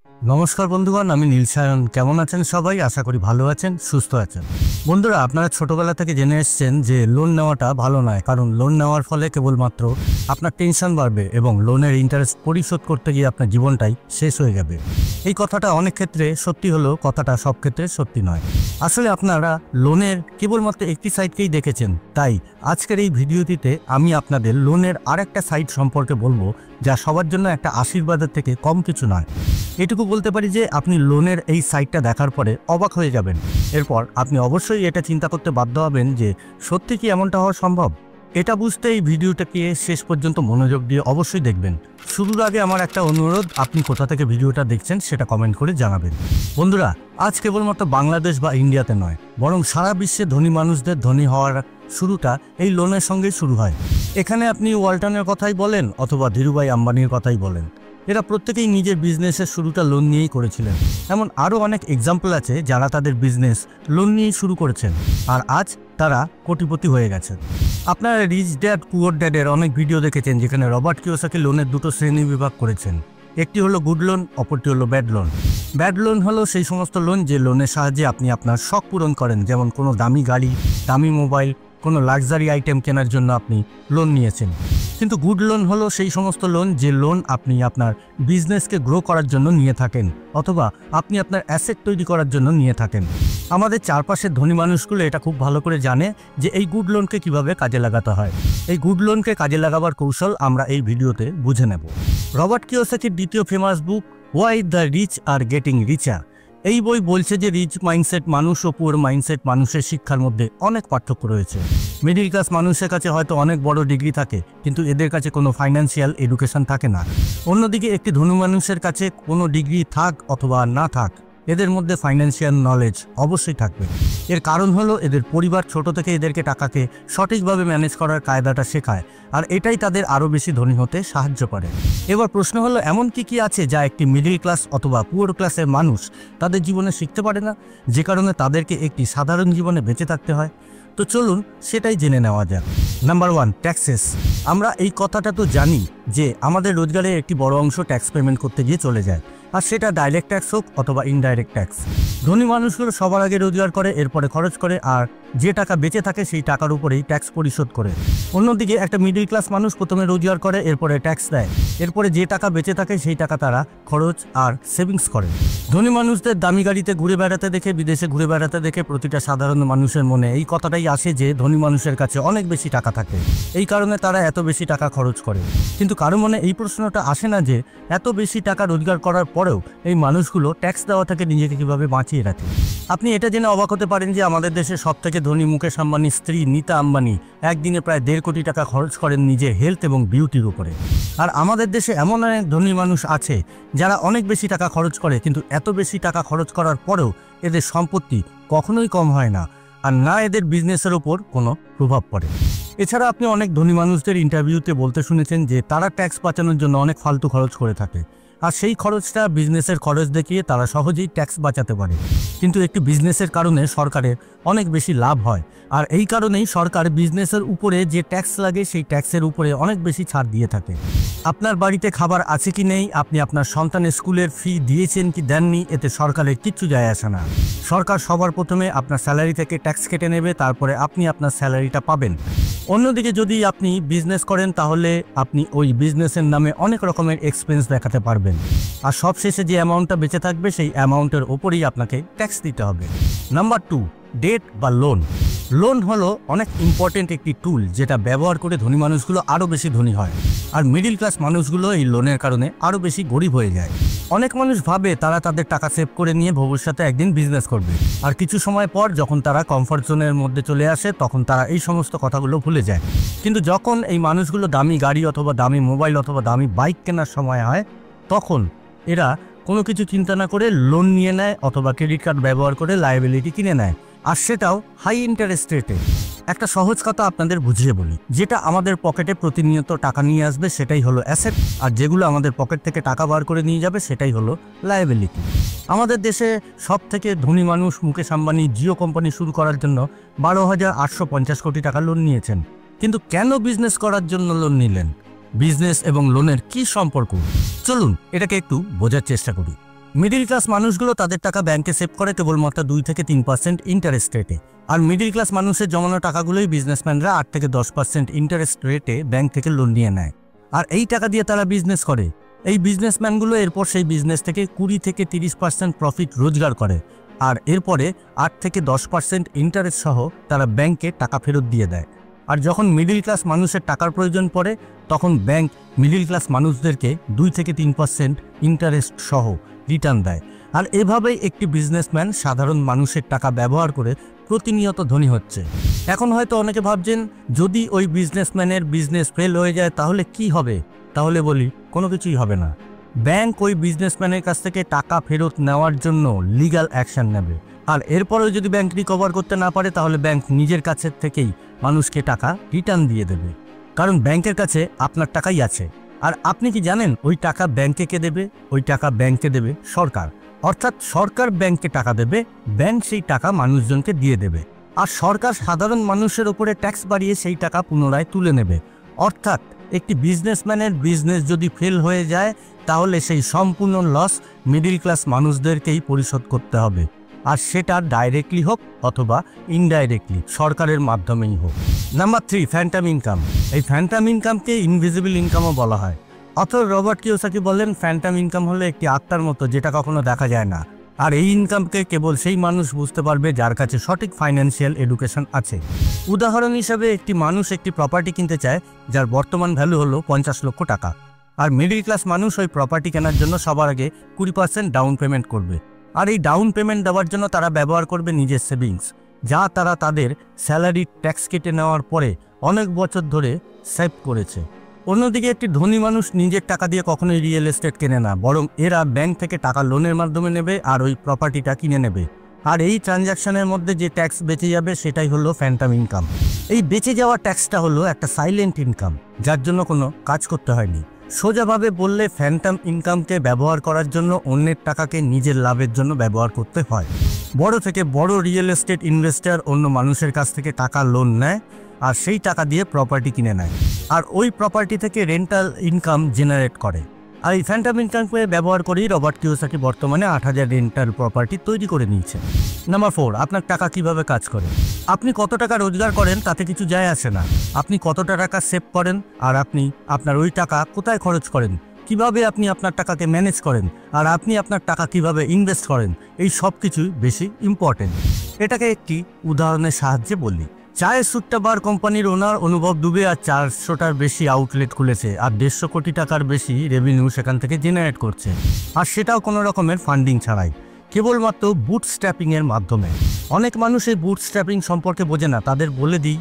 নমস্কার বন্ধুগণ, আমি নীলসায়ন। কেমন আছেন সবাই? আশা করি ভালো আছেন, সুস্থ আছেন। বন্ধুরা, আপনারা ছোটবেলা থেকে জেনে এসেছেন যে লোন নেওয়াটা ভালো নয়, কারণ লোন নেওয়ার ফলে কেবলমাত্র আপনার টেনশন বাড়বে এবং লোনের ইন্টারেস্ট পরিশোধ করতে গিয়ে আপনার জীবনটাই শেষ হয়ে যাবে। এই কথাটা অনেক ক্ষেত্রে সত্যি হলেও কথাটা সব ক্ষেত্রে সত্যি নয়। আসলে আপনারা লোনের কেবলমাত্র একটি সাইডকেই দেখেছেন। তাই আজকের এই ভিডিওটিতে আমি আপনাদের লোনের আরেকটা সাইড সম্পর্কে বলবো, যা সবার জন্য একটা আশীর্বাদের থেকে কম কিছু নয়। এটুকু বলতে পারি যে আপনি লোনের এই সাইটটা দেখার পরে অবাক হয়ে যাবেন। এরপর আপনি অবশ্যই এটা চিন্তা করতে বাধ্য হবেন যে সত্যি কি এমনটা হওয়া সম্ভব। এটা বুঝতে এই ভিডিওটাকে শেষ পর্যন্ত মনোযোগ দিয়ে অবশ্যই দেখবেন। শুরুর আগে আমার একটা অনুরোধ, আপনি কোথা থেকে ভিডিওটা দেখছেন সেটা কমেন্ট করে জানাবেন। বন্ধুরা, আজ কেবলমাত্র বাংলাদেশ বা ইন্ডিয়াতে নয়, বরং সারা বিশ্বে ধনী মানুষদের ধনী হওয়ার শুরুটা এই লোনের সঙ্গেই শুরু হয়। এখানে আপনি ওয়ালটনের কথাই বলেন অথবা ধীরুভাই আম্বানির কথাই বলেন, এরা প্রত্যেকেই নিজের বিজনেসের শুরুটা লোন নিয়েই করেছিলেন। এমন আরও অনেক এক্সাম্পল আছে যারা তাদের বিজনেস লোন নিয়েই শুরু করেছেন, আর আজ তারা কোটিপতি হয়ে গেছেন। আপনারা রিচ ড্যাড পুয়ার ড্যাডের অনেক ভিডিও দেখেছেন, যেখানে রবার্ট কিওসাকি লোনের দুটো শ্রেণী বিভাগ করেছেন। একটি হলো গুড লোন, অপরটি হলো ব্যাড লোন। ব্যাড লোন হলো সেই সমস্ত লোন যে লোনের সাহায্যে আপনি আপনার শখ পূরণ করেন, যেমন কোনো দামি গাড়ি, দামি মোবাইল, কোনো লাক্সারি আইটেম কেনার জন্য আপনি লোন নিয়েছেন। কিন্তু গুড লোন হলো সেই সমস্ত লোন যে লোন আপনি আপনার বিজনেসকে গ্রো করার জন্য নিয়ে থাকেন, অথবা আপনি আপনার অ্যাসেট তৈরি করার জন্য নিয়ে থাকেন। আমাদের চারপাশের ধনী মানুষগুলো এটা খুব ভালো করে জানে যে এই গুড লোনকে কিভাবে কাজে লাগাতে হয়। এই গুড লোনকে কাজে লাগাবার কৌশল আমরা এই ভিডিওতে বুঝে নেব। রবার্ট কিওসাকির দ্বিতীয় famous book why the rich are getting richer, এই বই বলছে যে রিচ মাইন্ডসেট মানুষ ও পুয়ার মাইন্ডসেট মানুষের শিক্ষার মধ্যে অনেক পার্থক্য রয়েছে। মিডিল ক্লাস মানুষের কাছে হয়তো অনেক বড় ডিগ্রি থাকে, কিন্তু এদের কাছে কোনো ফাইন্যান্সিয়াল এডুকেশন থাকে না। অন্যদিকে একটি ধনী মানুষের কাছে কোনো ডিগ্রি থাক অথবা না থাক, এদের মধ্যে ফাইন্যান্সিয়াল নলেজ অবশ্যই থাকবে। এর কারণ হলো এদের পরিবার ছোট থেকে এদেরকে টাকাকে সঠিকভাবে ম্যানেজ করার কায়দাটা শেখায়, আর এটাই তাদের আরও বেশি ধনী হতে সাহায্য করে। এবার প্রশ্ন হলো, এমন কি আছে যা একটি মিডিল ক্লাস অথবা পুয়ার ক্লাসের মানুষ তাদের জীবনে শিখতে পারে না, যে কারণে তাদেরকে একটি সাধারণ জীবনে বেঁচে থাকতে হয়? তো চলুন সেটাই জেনে নেওয়া যাক। Number 1, taxes. আমরা এই কথাটা তো জানি যে আমাদের রোজগারের একটি বড় অংশ ট্যাক্স পেমেন্ট করতে গিয়ে চলে যায়, আর সেটা ডাইরেক্ট ট্যাক্স হোক অথবা ইনডাইরেক্ট ট্যাক্স। ধনী মানুষগুলো সবার আগে রোজগার করে, এরপরে খরচ করে, আর যে টাকা বেঁচে থাকে সেই টাকার উপরেই ট্যাক্স পরিশোধ করে। অন্যদিকে একটা মিডিল ক্লাস মানুষ প্রথমে রোজগার করে, এরপরে ট্যাক্স দেয়, এরপরে যে টাকা বেঁচে থাকে সেই টাকা তারা খরচ আর সেভিংস করে। ধনী মানুষদের দামি গাড়িতে ঘুরে বেড়াতে দেখে, বিদেশে ঘুরে বেড়াতে দেখে প্রতিটা সাধারণ মানুষের মনে এই কথাটাই আসে যে ধনী মানুষের কাছে অনেক বেশি টাকা থাকে, এই কারণে তারা এত বেশি টাকা খরচ করে। কিন্তু কারো মনে এই প্রশ্নটা আসে না যে এত বেশি টাকা রোজগার করার পরেও এই মানুষগুলো ট্যাক্স দেওয়া থেকে নিজেকে কীভাবে বাঁচিয়ে রাখে। আপনি এটা জেনে অবাক হতে পারেন যে আমাদের দেশের সবথেকে ধনী মুকেশ আম্বানির স্ত্রী নীতা আম্বানি একদিনে প্রায় 1.5 কোটি টাকা খরচ করেন নিজের হেলথ এবং বিউটির উপরে। আর আমাদের দেশে এমন অনেক ধনী মানুষ আছে যারা অনেক বেশি টাকা খরচ করে, কিন্তু এত বেশি টাকা খরচ করার পরেও এদের সম্পত্তি কখনোই কম হয় না, আর না এদের বিজনেসের ওপর কোনো প্রভাব পড়ে। এছাড়া আপনি অনেক ধনী মানুষদের ইন্টারভিউতে বলতে শুনেছেন যে তারা ট্যাক্স বাঁচানোর জন্য অনেক ফালতু খরচ করে থাকে, আর সেই খরচটা বিজনেসের খরচ দেখিয়ে তারা সহজেই ট্যাক্স বাঁচাতে পারে। কিন্তু একটি বিজনেসের কারণে সরকারের অনেক বেশি লাভ হয়, আর এই কারণেই সরকার বিজনেসের উপরে যে ট্যাক্স লাগে সেই ট্যাক্সের উপরে অনেক বেশি ছাড় দিয়ে থাকে। আপনার বাড়িতে খাবার আছে কি নেই, আপনি আপনার সন্তানের স্কুলের ফি দিয়েছেন কি দেননি, এতে সরকারের কিচ্ছু যায় আসে না। সরকার সবার প্রথমে আপনার স্যালারি থেকে ট্যাক্স কেটে নেবে, তারপরে আপনি আপনার স্যালারিটা পাবেন। অন্যদিকে যদি আপনি বিজনেস করেন, তাহলে আপনি ওই বিজনেসের নামে অনেক রকমের এক্সপেন্স দেখাতে পারবেন, আর সবশেষে যে অ্যামাউন্টটা বেঁচে থাকবে সেই অ্যামাউন্টের ওপরেই আপনাকে ট্যাক্স দিতে হবে। নাম্বার 2, ডেট বা লোন। লোন হলো অনেক ইম্পর্টেন্ট একটি টুল যেটা ব্যবহার করে ধনী মানুষগুলো আরও বেশি ধনী হয়, আর মিডিল ক্লাস মানুষগুলো এই লোনের কারণে আরও বেশি গরিব হয়ে যায়। অনেক মানুষ ভাবে তারা তাদের টাকা সেভ করে নিয়ে ভবিষ্যতে একদিন বিজনেস করবে, আর কিছু সময় পর যখন তারা কমফর্ট জোনের মধ্যে চলে আসে তখন তারা এই সমস্ত কথাগুলো ভুলে যায়। কিন্তু যখন এই মানুষগুলো দামি গাড়ি অথবা দামি মোবাইল অথবা দামি বাইক কেনার সময় হয়, তখন এরা কোনো কিছু চিন্তা না করে লোন নিয়ে নেয় অথবা ক্রেডিট কার্ড ব্যবহার করে লায়াবিলিটি কিনে নেয়, আর সেটাও হাই ইন্টারেস্ট রেটে। একটা সহজ কথা আপনাদের বুঝিয়ে বলি, যেটা আমাদের পকেটে প্রতিনিয়ত টাকা নিয়ে আসবে সেটাই হলো অ্যাসেট, আর যেগুলো আমাদের পকেট থেকে টাকা বার করে নিয়ে যাবে সেটাই হলো লায়াবিলিটি। আমাদের দেশে সবথেকে ধনী মানুষ মুকেশ আম্বানি জিও কোম্পানি শুরু করার জন্য 12,850 কোটি টাকা লোন নিয়েছেন। কিন্তু কেন বিজনেস করার জন্য লোন নিলেন? বিজনেস এবং লোনের কি সম্পর্ক? চলুন এটাকে একটু বোঝার চেষ্টা করি। মিডিল ক্লাস মানুষগুলো তাদের টাকা ব্যাংকে সেভ করে কেবলমাত্র 2 থেকে 3% ইন্টারেস্ট রেটে। আর মিডিল ক্লাস মানুষের জমানো টাকাগুলোই বিজনেসম্যানরা 8 থেকে 10% ইন্টারেস্ট রেটে ব্যাংক থেকে লোন নিয়ে নেয়। আর এই টাকা দিয়ে তারা বিজনেস করে। এই বিজনেসম্যানগুলো এরপর সেই বিজনেস থেকে 20 থেকে 30% প্রফিট রোজগার করে। আর এরপরে 8 থেকে 10% ইন্টারেস্ট সহ তারা ব্যাংকে টাকা ফেরত দিয়ে দেয়। আর যখন মিডিল ক্লাস মানুষের টাকার প্রয়োজন পড়ে তখন ব্যাংক মিডিল ক্লাস মানুষদেরকে 2 থেকে 3% ইন্টারেস্ট সহ রিটার্ন দেয়। আর এভাবেই একটি বিজনেসম্যান সাধারণ মানুষের টাকা ব্যবহার করে প্রতিনিয়ত ধনী হচ্ছে। এখন হয়তো অনেকে ভাবছেন যদি ওই বিজনেসম্যানের বিজনেস ফেল হয়ে যায় তাহলে কি হবে? তাহলে বলি কোনো কিছুই হবে না। ব্যাংক ওই বিজনেসম্যানের কাছ থেকে টাকা ফেরত নেওয়ার জন্য লিগ্যাল অ্যাকশন নেবে। আর এরপরেও যদি ব্যাংক রিকভার করতে না পারে তাহলে ব্যাংক নিজের কাছের থেকেই মানুষকে টাকা রিটার্ন দিয়ে দেবে। কারণ ব্যাংকের কাছে আপনার টাকাই আছে। আর আপনি কি জানেন ওই টাকা ব্যাংকে কে দেবে? ওই টাকা ব্যাংকে দেবে সরকার। অর্থাৎ সরকার ব্যাংকে টাকা দেবে, ব্যাংক সেই টাকা মানুষজনকে দিয়ে দেবে। আর সরকার সাধারণ মানুষের উপরে ট্যাক্স বাড়িয়ে সেই টাকা পুনরায় তুলে নেবে। অর্থাৎ একটি বিজনেসম্যানের বিজনেস যদি ফেল হয়ে যায় তাহলে সেই সম্পূর্ণ লস মিডিল ক্লাস মানুষদেরকেই পরিশোধ করতে হবে। আর সেটা ডাইরেক্টলি হোক অথবা ইনডাইরেক্টলি সরকারের মাধ্যমেই হোক। Number 3, phantom income. এই ফ্যান্টাম ইনকামকে ইনভিজিবল ইনকামও বলা হয়। অথর রবার্ট কিওসাকি বলেন ফ্যান্টাম ইনকাম হলো একটি আত্মার মতো যেটা কখনো দেখা যায় না। আর এই ইনকামকে কেবল সেই মানুষ বুঝতে পারবে যার কাছে সঠিক ফাইন্যান্সিয়াল এডুকেশন আছে। উদাহরণ হিসাবে একটি মানুষ একটি প্রপার্টি কিনতে চায় যার বর্তমান ভ্যালু হলো 50 লক্ষ টাকা। আর মিডিল ক্লাস মানুষ ওই প্রপার্টি কেনার জন্য সবার আগে 20% ডাউন পেমেন্ট করবে। আর এই ডাউন পেমেন্ট দেওয়ার জন্য তারা ব্যবহার করবে নিজের সেভিংস, যা তারা তাদের স্যালারি ট্যাক্স কেটে নেওয়ার পরে অনেক বছর ধরে সেভ করেছে। অন্যদিকে একটি ধনী মানুষ নিজের টাকা দিয়ে কখনোই রিয়েল এস্টেট কেনে না, বরং এরা ব্যাংক থেকে টাকা লোনের মাধ্যমে নেবে আর ওই প্রপার্টিটা কিনে নেবে। আর এই ট্রানজ্যাকশনের মধ্যে যে ট্যাক্স বেঁচে যাবে সেটাই হলো ফ্যান্টাম ইনকাম। এই বেঁচে যাওয়া ট্যাক্সটা হলো একটা সাইলেন্ট ইনকাম, যার জন্য কোনো কাজ করতে হয়নি। সোজাভাবে বললে ফ্যান্টাম ইনকামকে ব্যবহার করার জন্য অন্যের টাকাকে নিজের লাভের জন্য ব্যবহার করতে হয়। বড় থেকে বড় রিয়েল এস্টেট ইনভেস্টর অন্য মানুষের কাছ থেকে টাকা লোন নেয় আর সেই টাকা দিয়ে প্রপার্টি কিনে নেয় আর ওই প্রপার্টি থেকে রেন্টাল ইনকাম জেনারেট করে। আর এই ফ্যান্টাম ইনকামকে ব্যবহার করেই রবার্ট কিওসাকি বর্তমানে 8000 রেন্টাল প্রপার্টি তৈরি করে নিয়েছে। নাম্বার 4, আপনার টাকা কিভাবে কাজ করে। আপনি কত টাকা রোজগার করেন তাতে কিছু যায় আসে না। আপনি কতটা টাকা সেভ করেন আর আপনি আপনার ওই টাকা কোথায় খরচ করেন, কিভাবে আপনি আপনার টাকাকে ম্যানেজ করেন আর আপনি আপনার টাকা কিভাবে ইনভেস্ট করেন, এই সব কিছুই বেশি ইম্পর্টেন্ট। এটাকে একটি উদাহরণের সাহায্যে বলি। চায়ের সুট্টা বার কোম্পানির ওনার অনুভব দুবে আর 400টার বেশি আউটলেট খুলেছে আর 150 কোটি টাকার বেশি রেভিনিউ সেখান থেকে জেনারেট করছে। আর সেটাও কোনো রকমের ফান্ডিং ছাড়াই, কেবলমাত্র বুটস্ট্র্যাপিংয়ের মাধ্যমে। অনেক মানুষ এই বুটস্ট্র্যাপিং সম্পর্কে বোঝে না। তাদের বলে দিই,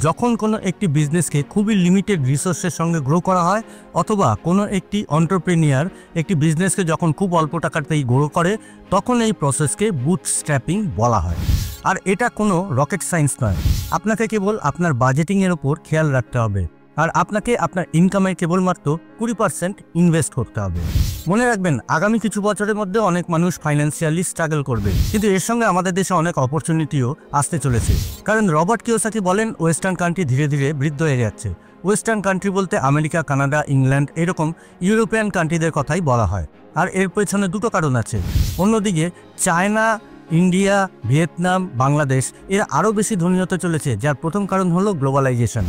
যখন কোনো একটি বিজনেসকে খুবই লিমিটেড রিসোর্সের সঙ্গে গ্রো করা হয় অথবা কোনো একটি এন্টারপ্রেনিয়ার একটি বিজনেসকে যখন খুব অল্প টাকাতেই গ্রো করে তখন এই প্রসেসকে বুটস্ট্র্যাপিং বলা হয়। আর এটা কোনো রকেট সায়েন্স নয়। আপনাকে কেবল আপনার বাজেটিংয়ের ওপর খেয়াল রাখতে হবে আর আপনাকে আপনার ইনকামের কেবলমাত্র 20% ইনভেস্ট করতে হবে। মনে রাখবেন, আগামী কিছু বছরের মধ্যে অনেক মানুষ ফাইন্যান্সিয়ালি স্ট্রাগল করবে, কিন্তু এর সঙ্গে আমাদের দেশে অনেক অপরচুনিটিও আসতে চলেছে। কারণ রবার্ট কিওসাকি বলেন ওয়েস্টার্ন কান্ট্রি ধীরে ধীরে বৃদ্ধ হয়ে যাচ্ছে। ওয়েস্টার্ন কান্ট্রি বলতে আমেরিকা, কানাডা, ইংল্যান্ড এরকম ইউরোপিয়ান কান্ট্রিদের কথাই বলা হয়। আর এর পেছনে দুটো কারণ আছে। অন্যদিকে চায়না, ইন্ডিয়া, ভিয়েতনাম, বাংলাদেশ এরা আরও বেশি ধনী হতে চলেছে, যার প্রথম কারণ হলো গ্লোবালাইজেশন।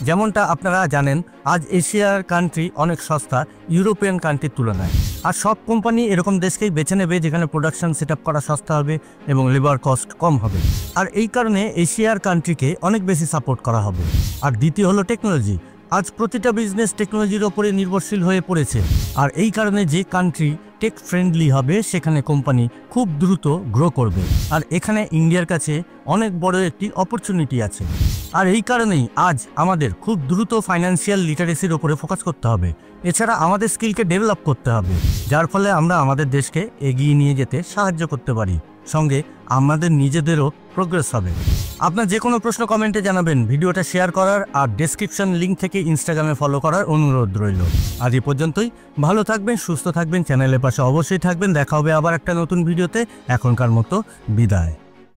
যেমনটা আপনারা জানেন, আজ এশিয়ার কান্ট্রি অনেক সস্তা ইউরোপিয়ান কান্ট্রির তুলনায়। আর সব কোম্পানি এরকম দেশকেই বেছে নেবে যেখানে প্রোডাকশন সেট আপ করা সস্তা হবে এবং লেবার কস্ট কম হবে। আর এই কারণে এশিয়ার কান্ট্রিকে অনেক বেশি সাপোর্ট করা হবে। আর দ্বিতীয় হলো টেকনোলজি। আজ প্রতিটা বিজনেস টেকনোলজির ওপরে নির্ভরশীল হয়ে পড়েছে। আর এই কারণে যে কান্ট্রি টেক ফ্রেন্ডলি হবে সেখানে কোম্পানি খুব দ্রুত গ্রো করবে। আর এখানে ইন্ডিয়ার কাছে অনেক বড় একটি অপরচুনিটি আছে। আর এই কারণেই আজ আমাদের খুব দ্রুত ফাইন্যান্সিয়াল লিটারেসির ওপরে ফোকাস করতে হবে। এছাড়া আমাদের স্কিলকে ডেভেলপ করতে হবে, যার ফলে আমরা আমাদের দেশকে এগিয়ে নিয়ে যেতে সাহায্য করতে পারি, সঙ্গে আমাদের নিজেদেরও প্রোগ্রেস হবে। আপনার যে কোনো প্রশ্ন কমেন্টে জানাবেন, ভিডিওটা শেয়ার করার আর ডেসক্রিপশন লিঙ্ক থেকে ইনস্টাগ্রামে ফলো করার অনুরোধ রইল। আজ এই পর্যন্তই। ভালো থাকবেন, সুস্থ থাকবেন, চ্যানেলের পাশে অবশ্যই থাকবেন। দেখা হবে আবার একটা নতুন ভিডিওতে। এখনকার মতো বিদায়।